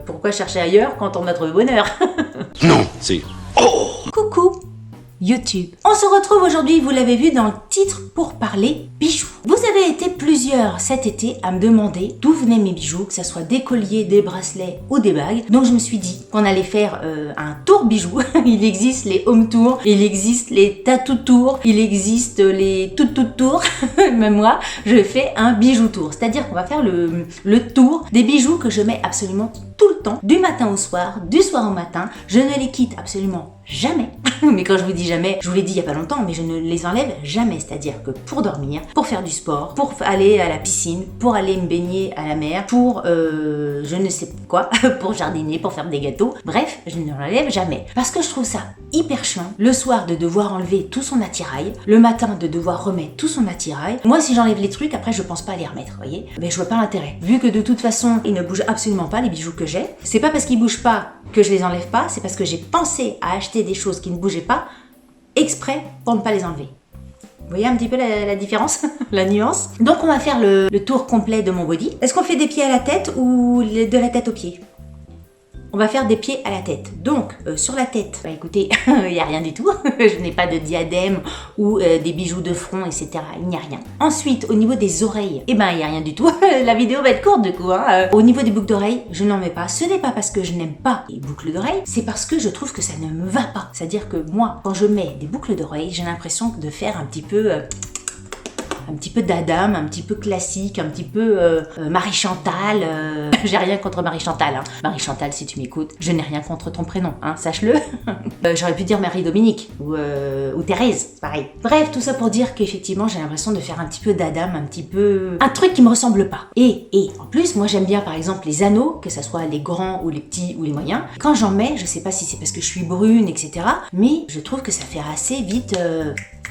Pourquoi chercher ailleurs quand on a trouvé bonheur? Non, c'est... Oh! Coucou YouTube. On se retrouve aujourd'hui, vous l'avez vu dans le titre, pour parler bijoux. Vous avez été plusieurs cet été à me demander d'où venaient mes bijoux, que ce soit des colliers, des bracelets ou des bagues. Donc je me suis dit qu'on allait faire un tour bijoux. Il existe les home tours, il existe les tattoo tours, il existe les tout tours. Même moi, je fais un bijou tour. C'est-à-dire qu'on va faire le tour des bijoux que je mets absolument tout le temps, du matin au soir, du soir au matin. Je ne les quitte absolument jamais. Mais quand je vous dis jamais, je vous l'ai dit il y a pas longtemps, mais je ne les enlève jamais. C'est-à-dire que pour dormir, pour faire du sport, pour aller à la piscine, pour aller me baigner à la mer, pour je ne sais quoi, pour jardiner, pour faire des gâteaux. Bref, je ne l'enlève jamais. Parce que je trouve ça hyper chiant, le soir de devoir enlever tout son attirail, le matin de devoir remettre tout son attirail. Moi, si j'enlève les trucs, après je pense pas à les remettre, vous voyez. Mais je vois pas l'intérêt. Vu que de toute façon, ils ne bougent absolument pas, les bijoux que j'ai. C'est pas parce qu'ils bougent pas que je les enlève pas, c'est parce que j'ai pensé à acheter des choses qui ne bougeaient pas exprès pour ne pas les enlever. Vous voyez un petit peu la différence, la nuance. Donc on va faire le tour complet de mon body. Est-ce qu'on fait des pieds à la tête ou de la tête aux pieds? On va faire des pieds à la tête. Donc, sur la tête, bah écoutez, il n'y a rien du tout. Je n'ai pas de diadème ou des bijoux de front, etc. Il n'y a rien. Ensuite, au niveau des oreilles, eh ben, il n'y a rien du tout. La vidéo va être courte du coup. Hein. Au niveau des boucles d'oreilles, je n'en mets pas. Ce n'est pas parce que je n'aime pas les boucles d'oreilles, c'est parce que je trouve que ça ne me va pas. C'est-à-dire que moi, quand je mets des boucles d'oreilles, j'ai l'impression de faire un petit peu d'Adam, un petit peu classique, un petit peu Marie-Chantal. J'ai rien contre Marie-Chantal. Hein. Marie-Chantal, si tu m'écoutes, je n'ai rien contre ton prénom, hein, sache-le. J'aurais pu dire Marie-Dominique ou Thérèse, pareil. Bref, tout ça pour dire qu'effectivement, j'ai l'impression de faire un petit peu d'Adam, un truc qui me ressemble pas. Et en plus, moi j'aime bien par exemple les anneaux, que ça soit les grands ou les petits ou les moyens. Quand j'en mets, je sais pas si c'est parce que je suis brune, etc. Mais je trouve que ça fait assez vite...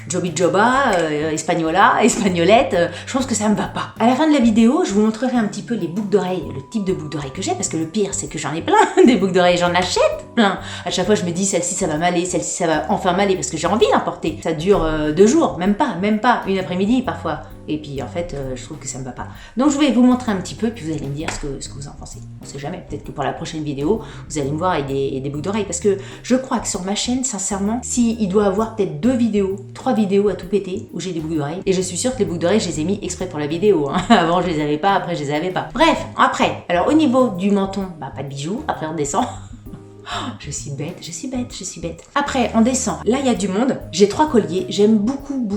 Joby Joba, Espagnolette, je pense que ça me va pas. À la fin de la vidéo, je vous montrerai un petit peu les boucles d'oreilles, le type de boucles d'oreilles que j'ai, parce que le pire, c'est que j'en ai plein, des boucles d'oreilles, j'en achète plein. À chaque fois, je me dis, celle-ci, ça va m'aller, celle-ci, ça va enfin m'aller, parce que j'ai envie d'en porter. Ça dure 2 jours, même pas, une après-midi parfois. Et puis en fait, je trouve que ça me va pas. Donc je vais vous montrer un petit peu, puis vous allez me dire ce que vous en pensez. On sait jamais, peut-être que pour la prochaine vidéo, vous allez me voir avec des boucles d'oreilles. Parce que je crois que sur ma chaîne, sincèrement, il doit avoir peut-être 2 vidéos, 3 vidéos à tout péter, où j'ai des boucles d'oreilles. Et je suis sûre que les boucles d'oreilles, je les ai mis exprès pour la vidéo. Hein. Avant, je les avais pas, après, je les avais pas. Bref, après, alors au niveau du menton, bah pas de bijoux, après on descend. Oh, je suis bête. Après, on descend. Là, il y a du monde. J'ai 3 colliers. J'aime beaucoup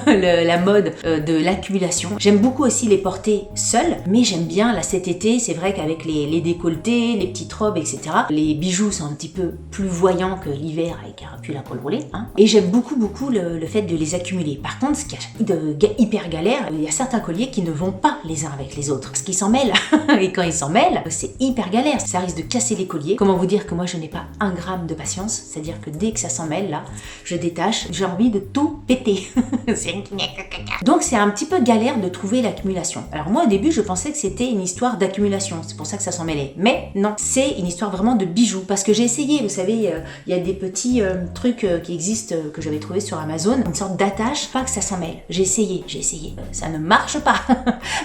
la mode de l'accumulation. J'aime beaucoup aussi les porter seuls. Mais j'aime bien, là, cet été, c'est vrai qu'avec les décolletés, les petites robes, etc., les bijoux sont un petit peu plus voyants que l'hiver avec un pull à col roulé. Hein. Et j'aime beaucoup le fait de les accumuler. Par contre, ce qui est hyper galère, il y a certains colliers qui ne vont pas les uns avec les autres. Parce qu'ils s'en mêlent. Et quand ils s'en mêlent, c'est hyper galère. Ça risque de casser les colliers. Comment vous dire que moi je n'ai pas 1 gramme de patience, c'est-à-dire que dès que ça s'en mêle là, je détache, j'ai envie de tout péter. Donc c'est un petit peu galère de trouver l'accumulation. Alors moi au début je pensais que c'était une histoire d'accumulation, c'est pour ça que ça s'en mêlait. Mais non, c'est une histoire vraiment de bijoux. Parce que j'ai essayé, vous savez, il y a des petits trucs qui existent, que j'avais trouvé sur Amazon, une sorte d'attache, pas que ça s'en mêle. J'ai essayé. Ça ne marche pas.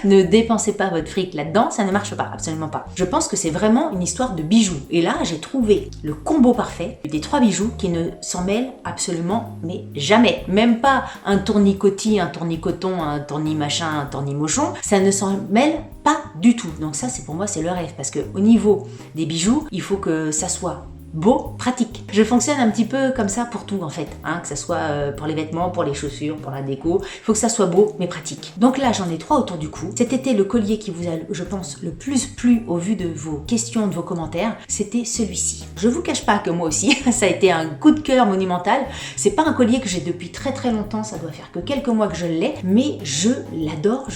Ne dépensez pas votre fric là-dedans, ça ne marche pas, absolument pas. Je pense que c'est vraiment une histoire de bijoux. Et là, j'ai trouvé le combo parfait des 3 bijoux qui ne s'en mêlent absolument, mais jamais. Même pas un tournicotis, un tournicoton, un tournimachin, un tournimochon. Ça ne s'en mêle pas du tout. Donc ça, c'est pour moi, c'est le rêve. Parce que au niveau des bijoux, il faut que ça soit beau, pratique. Je fonctionne un petit peu comme ça pour tout en fait, hein, que ça soit pour les vêtements, pour les chaussures, pour la déco. Il faut que ça soit beau mais pratique. Donc là j'en ai 3 autour du cou. Cet été le collier qui vous a, je pense, le plus plu au vu de vos questions, de vos commentaires, c'était celui-ci. Je vous cache pas que moi aussi, ça a été un coup de cœur monumental. C'est pas un collier que j'ai depuis très longtemps, ça doit faire que quelques mois que je l'ai, mais je l'adore.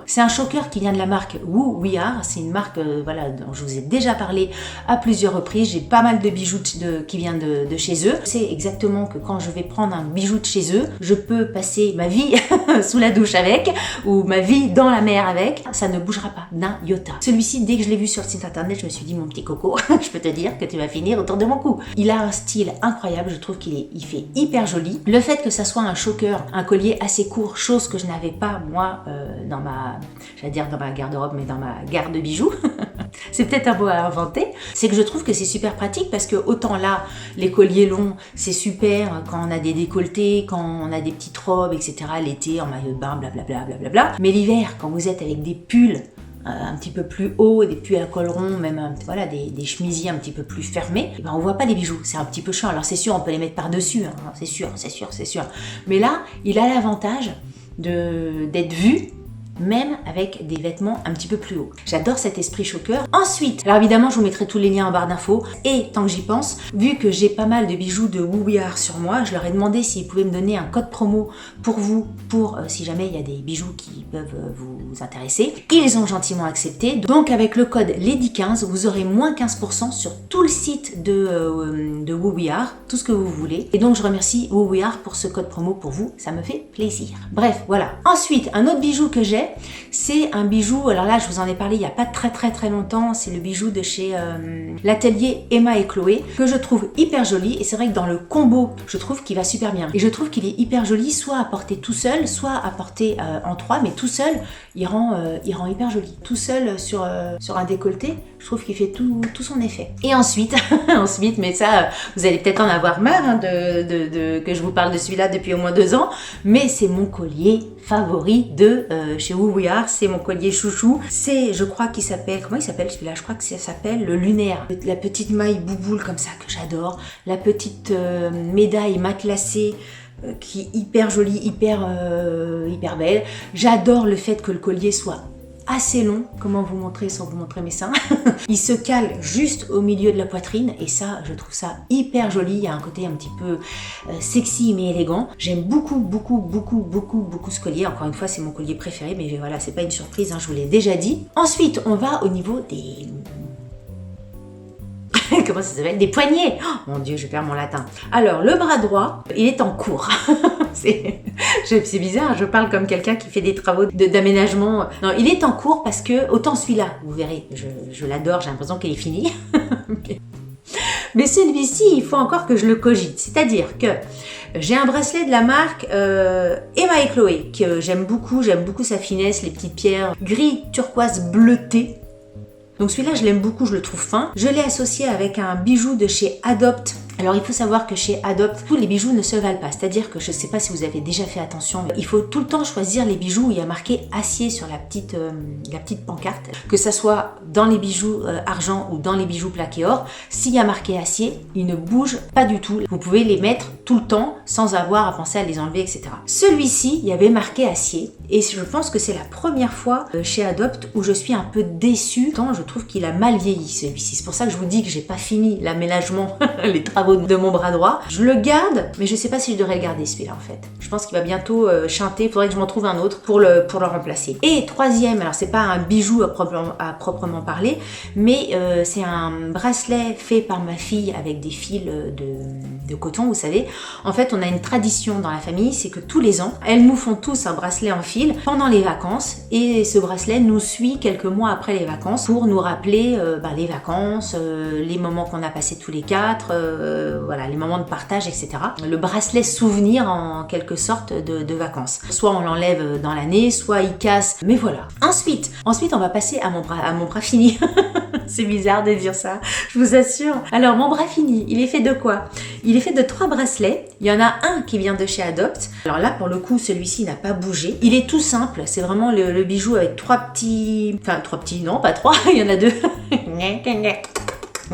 C'est un choker qui vient de la marque Who We Are. C'est une marque voilà, dont je vous ai déjà parlé à plusieurs reprises. J'ai pas mal de bijoux qui viennent de chez eux. C'est exactement que quand je vais prendre un bijou de chez eux, je peux passer ma vie sous la douche avec ou ma vie dans la mer avec. Ça ne bougera pas d'un iota. Celui-ci, dès que je l'ai vu sur le site internet, je me suis dit, mon petit coco, je peux te dire que tu vas finir autour de mon cou. Il a un style incroyable. Je trouve qu'il fait hyper joli. Le fait que ça soit un choker, un collier assez court, chose que je n'avais pas moi dans ma, j'allais dire dans ma garde-robe, mais dans ma garde de bijoux. C'est peut-être un mot à inventer. C'est que je trouve que c'est super pratique parce que autant là, les colliers longs, c'est super quand on a des décolletés, quand on a des petites robes, etc. L'été, en maillot de bain, blablabla, blablabla. Mais l'hiver, quand vous êtes avec des pulls un petit peu plus hauts, des pulls à col rond, même voilà, des chemisiers un petit peu plus fermés, et ben on voit pas les bijoux. C'est un petit peu chiant. Alors c'est sûr, on peut les mettre par-dessus, hein. C'est sûr. Mais là, il a l'avantage d'être vu même avec des vêtements un petit peu plus hauts. J'adore cet esprit choker. Ensuite, alors évidemment, je vous mettrai tous les liens en barre d'infos. Et tant que j'y pense, vu que j'ai pas mal de bijoux de Woo We Are sur moi, je leur ai demandé s'ils pouvaient me donner un code promo pour vous, si jamais il y a des bijoux qui peuvent vous intéresser. Ils ont gentiment accepté. Donc avec le code LADY15, vous aurez moins 15% sur tout le site de Woo We Are, tout ce que vous voulez. Et donc je remercie Woo We Are pour ce code promo pour vous, ça me fait plaisir. Bref, voilà. Ensuite, un autre bijou que j'ai, c'est un bijou, alors là je vous en ai parlé il n'y a pas très longtemps, c'est le bijou de chez l'atelier Emma et Chloé, que je trouve hyper joli, et c'est vrai que dans le combo, je trouve qu'il va super bien. Et je trouve qu'il est hyper joli, soit à porter tout seul, soit à porter en 3, mais tout seul, il rend hyper joli. Tout seul sur un décolleté, je trouve qu'il fait tout son effet. Et ensuite, mais ça, vous allez peut-être en avoir marre hein, que je vous parle de celui-là depuis au moins 2 ans, mais c'est mon collier favori de chez Woo We Are, c'est mon collier chouchou. C'est, je crois qu'il s'appelle, comment il s'appelle celui-là? Je crois que ça s'appelle le lunaire. La petite maille bouboule comme ça que j'adore, la petite médaille matelassée qui est hyper jolie, hyper belle. J'adore le fait que le collier soit assez long. Comment vous montrer sans vous montrer mes seins? Il se cale juste au milieu de la poitrine et ça, je trouve ça hyper joli. Il y a un côté un petit peu sexy mais élégant. J'aime beaucoup ce collier. Encore une fois, c'est mon collier préféré, mais voilà, c'est pas une surprise, hein, je vous l'ai déjà dit. Ensuite, on va au niveau des... Comment ça s'appelle? Des poignets. Oh, mon Dieu, je perds mon latin. Alors, le bras droit, il est en cours. C'est bizarre, je parle comme quelqu'un qui fait des travaux d'aménagement. Non, il est en cours parce que, autant celui-là, vous verrez, je l'adore, j'ai l'impression qu'il est fini. Mais celui-ci, il faut encore que je le cogite. C'est-à-dire que j'ai un bracelet de la marque Emma et Chloé, que j'aime beaucoup sa finesse, les petites pierres gris turquoise bleuté. Donc celui-là, je l'aime beaucoup, je le trouve fin. Je l'ai associé avec un bijou de chez Adopt. Alors il faut savoir que chez Adopt, tous les bijoux ne se valent pas. C'est-à-dire que je ne sais pas si vous avez déjà fait attention, il faut tout le temps choisir les bijoux où il y a marqué acier sur la petite pancarte. Que ça soit dans les bijoux argent ou dans les bijoux plaqués or, s'il y a marqué acier, ils ne bougent pas du tout. Vous pouvez les mettre tout le temps sans avoir à penser à les enlever, etc. Celui-ci, il y avait marqué acier. Et je pense que c'est la première fois chez Adopt où je suis un peu déçue. Tant je trouve qu'il a mal vieilli celui-ci. C'est pour ça que je vous dis que j'ai pas fini l'aménagement, les travaux de mon bras droit. Je le garde, mais je sais pas si je devrais le garder celui-là en fait. Je pense qu'il va bientôt chanter. Il faudrait que je m'en trouve un autre pour le remplacer. Et troisième, alors c'est pas un bijou à proprement parler, mais c'est un bracelet fait par ma fille avec des fils de coton, vous savez. En fait, on a une tradition dans la famille, c'est que tous les ans, elles nous font tous un bracelet en fil pendant les vacances et ce bracelet nous suit quelques mois après les vacances pour nous rappeler les vacances, les moments qu'on a passés tous les quatre, voilà, les moments de partage, etc. Le bracelet souvenir en quelque sorte de vacances. Soit on l'enlève dans l'année, soit il casse, mais voilà. Ensuite, on va passer à mon bras fini. C'est bizarre de dire ça, je vous assure. Alors, mon bras fini, il est fait de quoi? Il est fait de 3 bracelets. Il y en a un qui vient de chez Adopt. Alors là, pour le coup, celui-ci n'a pas bougé. Il est tout simple. C'est vraiment le bijou avec 3 petits... Enfin, 3 petits, non, pas 3. Il y en a 2.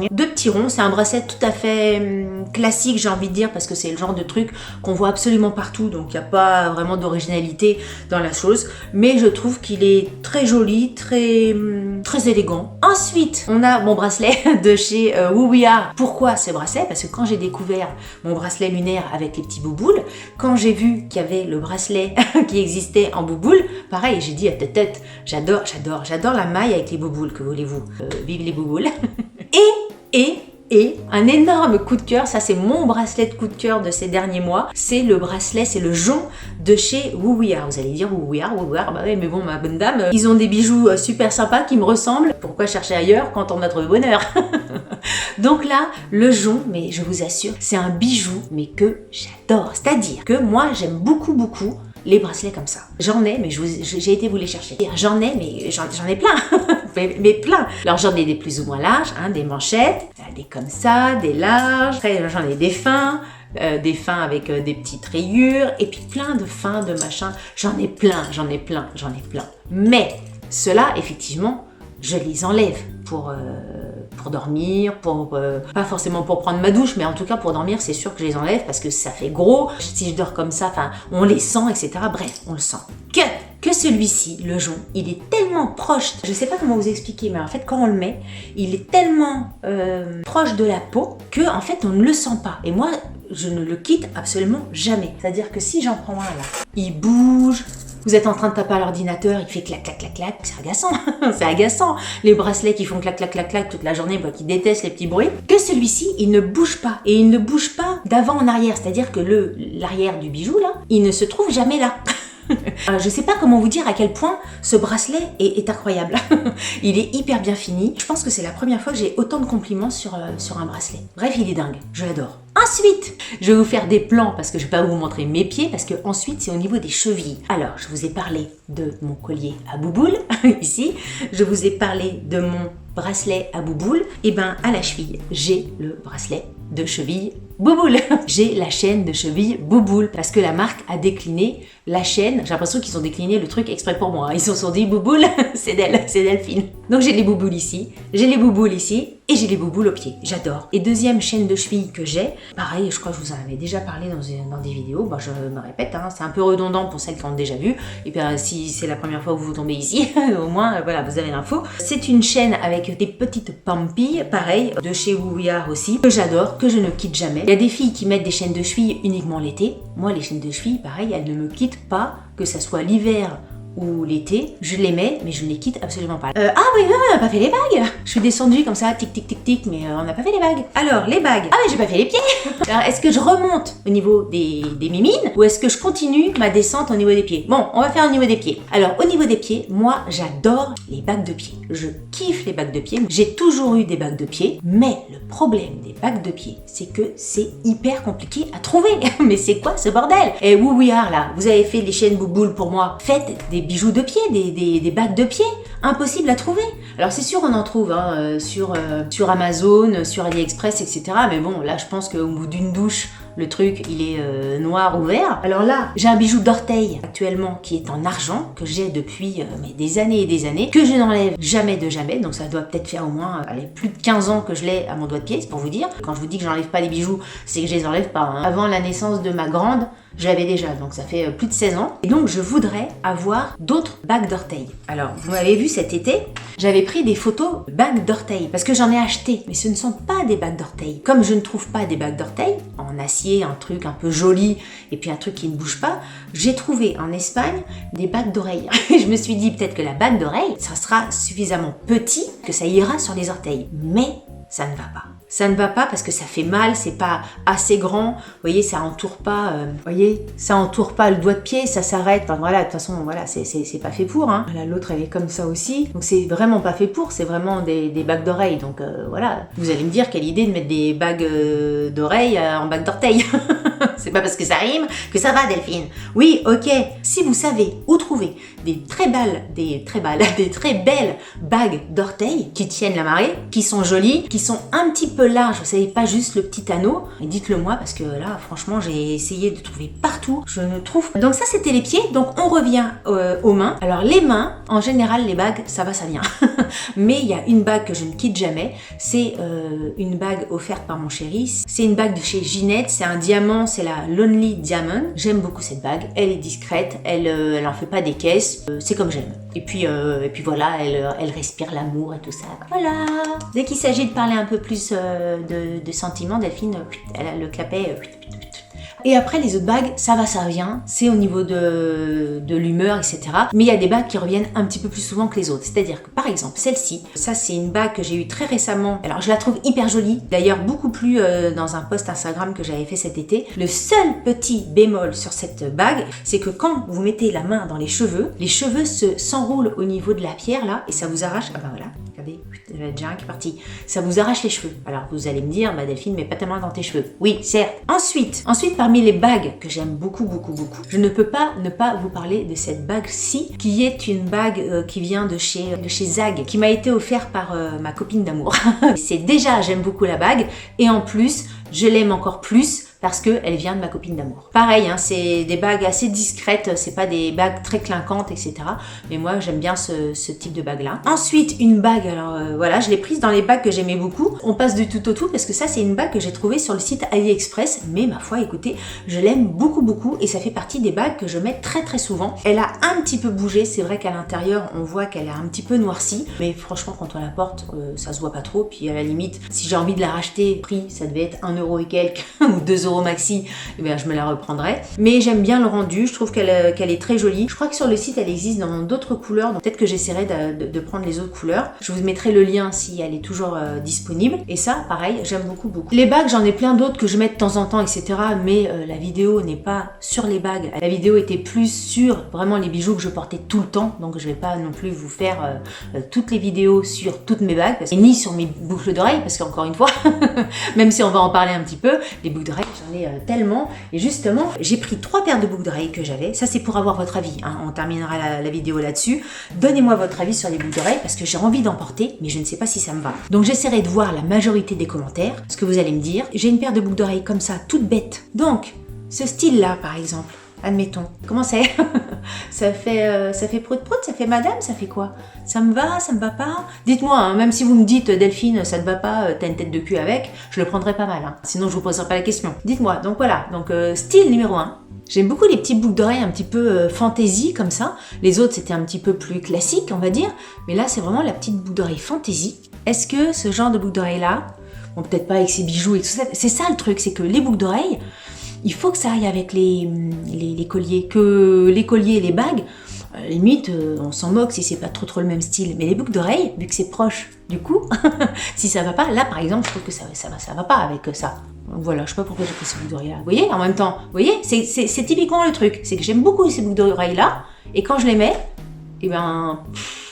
2 petits ronds, c'est un bracelet tout à fait classique, j'ai envie de dire, parce que c'est le genre de truc qu'on voit absolument partout, donc il n'y a pas vraiment d'originalité dans la chose, mais je trouve qu'il est très joli, très élégant. Ensuite, on a mon bracelet de chez Woo We Are. Pourquoi ce bracelet? Parce que quand j'ai découvert mon bracelet lunaire avec les petits bouboules, quand j'ai vu qu'il y avait le bracelet qui existait en bouboule, pareil, j'ai dit à tête, j'adore la maille avec les bouboules, que voulez-vous, vive les bouboules. Et Et un énorme coup de cœur, ça c'est mon bracelet de coup de cœur de ces derniers mois, c'est le bracelet, c'est le jonc de chez Woo We Are. Vous allez dire Woo We Are, bah ouais, mais bon ma bonne dame, ils ont des bijoux super sympas qui me ressemblent. Pourquoi chercher ailleurs quand on a trouvé bonheur? Donc là, le jonc, mais je vous assure, c'est un bijou, mais que j'adore. C'est-à-dire que moi j'aime beaucoup les bracelets comme ça. J'en ai, mais j'ai été vous les chercher. J'en ai, mais j'en ai plein. mais plein. Alors j'en ai des plus ou moins larges, hein, des manchettes, des comme ça, des larges. Après j'en ai des fins avec des petites rayures, et puis plein de fins, de machins. J'en ai plein. Mais ceux-là, effectivement, je les enlève pour dormir, pas forcément pour prendre ma douche, mais en tout cas pour dormir, c'est sûr que je les enlève parce que ça fait gros. Si je dors comme ça, on les sent, etc. Bref, on le sent. Que celui-ci, le jonc, il est tellement proche, je sais pas comment vous expliquer, mais en fait quand on le met, il est tellement proche de la peau que en fait on ne le sent pas. Et moi, je ne le quitte absolument jamais. C'est-à-dire que si j'en prends un là, il bouge. Vous êtes en train de taper à l'ordinateur, il fait clac, clac, clac, clac, c'est agaçant, c'est agaçant. Les bracelets qui font clac, clac, clac, clac toute la journée, moi qui déteste les petits bruits. Que celui-ci, il ne bouge pas. Et il ne bouge pas d'avant en arrière, c'est-à-dire que l'arrière du bijou là, il ne se trouve jamais là. Je sais pas comment vous dire à quel point ce bracelet est incroyable. Il est hyper bien fini. Je pense que c'est la première fois que j'ai autant de compliments sur un bracelet. Bref, il est dingue, je l'adore. Ensuite, je vais vous faire des plans parce que je vais pas vous montrer mes pieds parce que ensuite c'est au niveau des chevilles. Alors, je vous ai parlé de mon collier à bouboule ici. Je vous ai parlé de mon bracelet à bouboule. Et ben à la cheville, j'ai le bracelet de cheville bouboule. J'ai la chaîne de cheville bouboule parce que la marque a décliné la chaîne. J'ai l'impression qu'ils ont décliné le truc exprès pour moi. Ils se sont dit bouboule, c'est Delphine. Donc j'ai les bouboules ici, j'ai les bouboules ici et j'ai les bouboules au pied. J'adore. Et deuxième chaîne de cheville que j'ai, pareil, je crois que je vous en avais déjà parlé dans des vidéos. Bon, je me répète, hein, c'est un peu redondant pour celles qui ont déjà vu. Et bien si c'est la première fois que vous tombez ici, au moins voilà, vous avez l'info. C'est une chaîne avec des petites pampilles, pareil, de chez Woo We Are aussi, que j'adore, que je ne quitte jamais. Il y a des filles qui mettent des chaînes de cheville uniquement l'été. Moi, les chaînes de cheville, pareil, elles ne me quittent pas, que ça soit l'hiver ou l'été, je les mets, mais je ne les quitte absolument pas. Ah oui, on n'a pas fait les bagues. Je suis descendue comme ça, tic tic tic tic, mais on n'a pas fait les bagues. Alors, les bagues. Ah mais j'ai pas fait les pieds. Alors, est-ce que je remonte au niveau des mimines ou est-ce que je continue ma descente au niveau des pieds? Bon, on va faire au niveau des pieds. Alors, au niveau des pieds, moi, j'adore les bagues de pied. Je kiffe les bagues de pied. J'ai toujours eu des bagues de pied, mais le problème des bagues de pied, c'est que c'est hyper compliqué à trouver. Mais c'est quoi ce bordel? Et Woo We Are là, vous avez fait les chaînes bouboules pour moi. Faites des bijoux de pied, des bagues de pied, impossible à trouver. Alors c'est sûr on en trouve hein, sur Amazon, sur AliExpress, etc. Mais bon là je pense qu'au bout d'une douche, le truc il est noir ou vert. Alors là j'ai un bijou d'orteil actuellement qui est en argent, que j'ai depuis mais des années et des années, que je n'enlève jamais de jamais, donc ça doit peut-être faire au moins plus de 15 ans que je l'ai à mon doigt de pied, c'est pour vous dire. Quand je vous dis que j'enlève pas les bijoux, c'est que je les enlève pas. Hein. Avant la naissance de ma grande, je l'avais déjà, donc ça fait plus de 16 ans. Et donc je voudrais avoir d'autres bagues d'orteil. Alors, vous m'avez vu cet été, j'avais pris des photos de bagues d'orteil, parce que j'en ai acheté, mais ce ne sont pas des bagues d'orteil. Comme je ne trouve pas des bagues d'orteil, en acier, un truc un peu joli, et puis un truc qui ne bouge pas, j'ai trouvé en Espagne des bagues d'oreilles. Et je me suis dit peut-être que la bague d'oreille, ça sera suffisamment petit que ça ira sur les orteils. Mais ça ne va pas. Ça ne va pas parce que ça fait mal, c'est pas assez grand. Vous voyez, ça entoure pas. Ça entoure pas le doigt de pied, ça s'arrête. Enfin voilà, de toute façon, voilà, c'est pas fait pour. Hein. Voilà, l'autre elle est comme ça aussi. Donc c'est vraiment pas fait pour. C'est vraiment des bagues d'oreilles. Donc voilà. Vous allez me dire quelle idée de mettre des bagues d'oreilles en bagues d'orteil. C'est pas parce que ça rime que ça va, Delphine. Oui, ok. Si vous savez où trouver des très belles bagues d'orteil qui tiennent la marée, qui sont jolies, qui sont un petit peu larges, vous savez, pas juste le petit anneau, et dites-le moi parce que là, franchement, j'ai essayé de trouver partout, je ne trouve pas. Donc ça, c'était les pieds. Donc on revient aux mains. Alors les mains, en général, les bagues, ça va, ça vient. Mais il y a une bague que je ne quitte jamais. C'est une bague offerte par mon chéri. C'est une bague de chez Ginette. C'est un diamant, c'est la Lonely Diamond. J'aime beaucoup cette bague. Elle est discrète. Elle en fait pas des caisses. C'est comme j'aime. Et puis voilà, elle respire l'amour et tout ça. Voilà. Dès qu'il s'agit de parler un peu plus de sentiments, Delphine, elle a le clapet. Et après les autres bagues, ça va, ça vient, c'est au niveau de l'humeur, etc. Mais il y a des bagues qui reviennent un petit peu plus souvent que les autres. C'est-à-dire que par exemple, celle-ci, ça c'est une bague que j'ai eue très récemment. Alors je la trouve hyper jolie, d'ailleurs beaucoup plus dans un post Instagram que j'avais fait cet été. Le seul petit bémol sur cette bague, c'est que quand vous mettez la main dans les cheveux s'enroulent au niveau de la pierre là, et ça vous arrache, ah bah voilà, regardez, il y en a déjà un qui est parti, ça vous arrache les cheveux. Alors vous allez me dire, bah Delphine, mets pas ta main dans tes cheveux. Oui, certes. Ensuite, parmi les bagues que j'aime beaucoup, je ne peux pas ne pas vous parler de cette bague-ci, qui est une bague qui vient de chez Zag, qui m'a été offerte par ma copine d'amour. C'est déjà, j'aime beaucoup la bague, et en plus, je l'aime encore plus parce qu'elle vient de ma copine d'amour. Pareil, hein, c'est des bagues assez discrètes, c'est pas des bagues très clinquantes, etc. Mais moi, j'aime bien ce type de bague-là. Ensuite, une bague, alors voilà, je l'ai prise dans les bagues que j'aimais beaucoup. On passe du tout au tout parce que ça, c'est une bague que j'ai trouvée sur le site AliExpress. Mais ma foi, écoutez, je l'aime beaucoup et ça fait partie des bagues que je mets très souvent. Elle a un petit peu bougé, c'est vrai qu'à l'intérieur, on voit qu'elle a un petit peu noirci. Mais franchement, quand on la porte, ça se voit pas trop. Puis à la limite, si j'ai envie de la racheter, prix, ça devait être 1 € et quelques ou 2 € maxi, eh bien, je me la reprendrai. Mais j'aime bien le rendu, je trouve qu'elle est très jolie. Je crois que sur le site, elle existe dans d'autres couleurs, donc peut-être que j'essaierai de prendre les autres couleurs. Je vous mettrai le lien si elle est toujours disponible. Et ça, pareil, j'aime beaucoup. Les bagues, j'en ai plein d'autres que je mets de temps en temps, etc. Mais la vidéo n'est pas sur les bagues. La vidéo était plus sur vraiment les bijoux que je portais tout le temps, donc je vais pas non plus vous faire toutes les vidéos sur toutes mes bagues, et ni sur mes boucles d'oreilles, parce qu'encore une fois, même si on va en parler un petit peu, les boucles d'oreilles, j'en ai tellement. Et justement, j'ai pris 3 paires de boucles d'oreilles que j'avais. Ça, c'est pour avoir votre avis, hein. On terminera la vidéo là-dessus. Donnez-moi votre avis sur les boucles d'oreilles parce que j'ai envie d'en porter, mais je ne sais pas si ça me va. Donc, j'essaierai de voir la majorité des commentaires, ce que vous allez me dire. J'ai une paire de boucles d'oreilles comme ça, toute bête. Donc, ce style-là, par exemple, admettons. Comment c'est? Ça fait prout-prout, ça fait madame, ça fait quoi? Ça me va pas? Dites-moi, hein, même si vous me dites Delphine, ça te va pas, t'as une tête de cul avec, je le prendrai pas mal, hein. Sinon je vous poserai pas la question. Dites-moi, donc voilà, donc style numéro 1. J'aime beaucoup les petits boucles d'oreilles un petit peu fantaisie comme ça. Les autres c'était un petit peu plus classique, on va dire, mais là c'est vraiment la petite boucle d'oreille fantaisie. Est-ce que ce genre de boucle d'oreille là, bon peut-être pas avec ses bijoux et tout ça, c'est ça le truc, c'est que les boucles d'oreilles, il faut que ça aille avec les colliers, que les colliers et les bagues, limite, on s'en moque si c'est pas trop le même style. Mais les boucles d'oreilles, vu que c'est proche du cou, si ça va pas, là par exemple, je trouve que ça va pas avec ça. Donc voilà, je sais pas pourquoi j'ai pris ces boucles d'oreilles là. Vous voyez, en même temps, vous voyez, c'est typiquement le truc, c'est que j'aime beaucoup ces boucles d'oreilles là, et quand je les mets, et ben,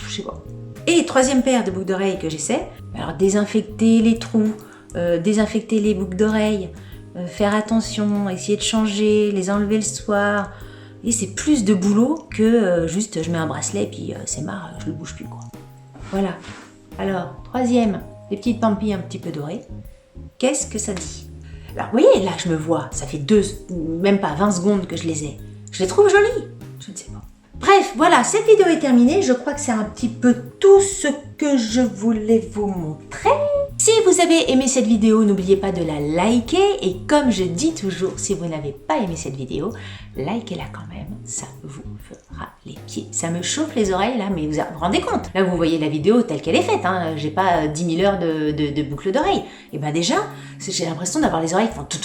je sais pas. Et 3e paire de boucles d'oreilles que j'essaie, alors désinfecter les trous, désinfecter les boucles d'oreilles, faire attention, essayer de changer, les enlever le soir. Et c'est plus de boulot que juste je mets un bracelet et puis c'est marre, je le bouge plus quoi. Voilà. Alors, 3e, les petites pampilles un petit peu dorées. Qu'est-ce que ça dit? Alors, vous voyez, là je me vois, ça fait même pas 20 secondes que je les ai. Je les trouve jolies. Je ne sais pas. Bref, voilà, cette vidéo est terminée. Je crois que c'est un petit peu tout ce que je voulais vous montrer. Si vous avez aimé cette vidéo, n'oubliez pas de la liker. Et comme je dis toujours, si vous n'avez pas aimé cette vidéo, likez-la quand même. Ça vous fera les pieds. Ça me chauffe les oreilles là, mais vous vous rendez compte? Là, vous voyez la vidéo telle qu'elle est faite. Hein. J'ai pas 10 000 heures de boucles d'oreilles. Et ben déjà, j'ai l'impression d'avoir les oreilles qui font tout.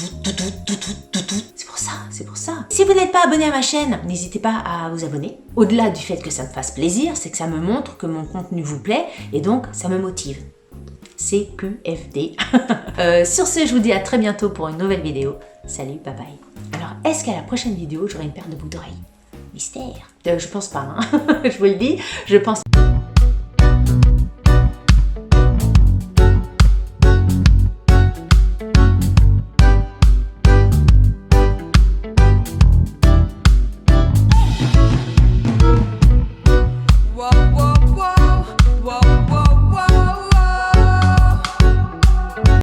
C'est pour ça. Si vous n'êtes pas abonné à ma chaîne, n'hésitez pas à vous abonner. Au-delà du fait que ça me fasse plaisir, c'est que ça me montre que mon contenu vous plaît et donc ça me motive. CQFD. Sur ce, je vous dis à très bientôt pour une nouvelle vidéo. Salut, bye bye. Alors, est-ce qu'à la prochaine vidéo, j'aurai une paire de boucles d'oreilles? Mystère. Je pense pas, hein. Je vous le dis, je pense pas.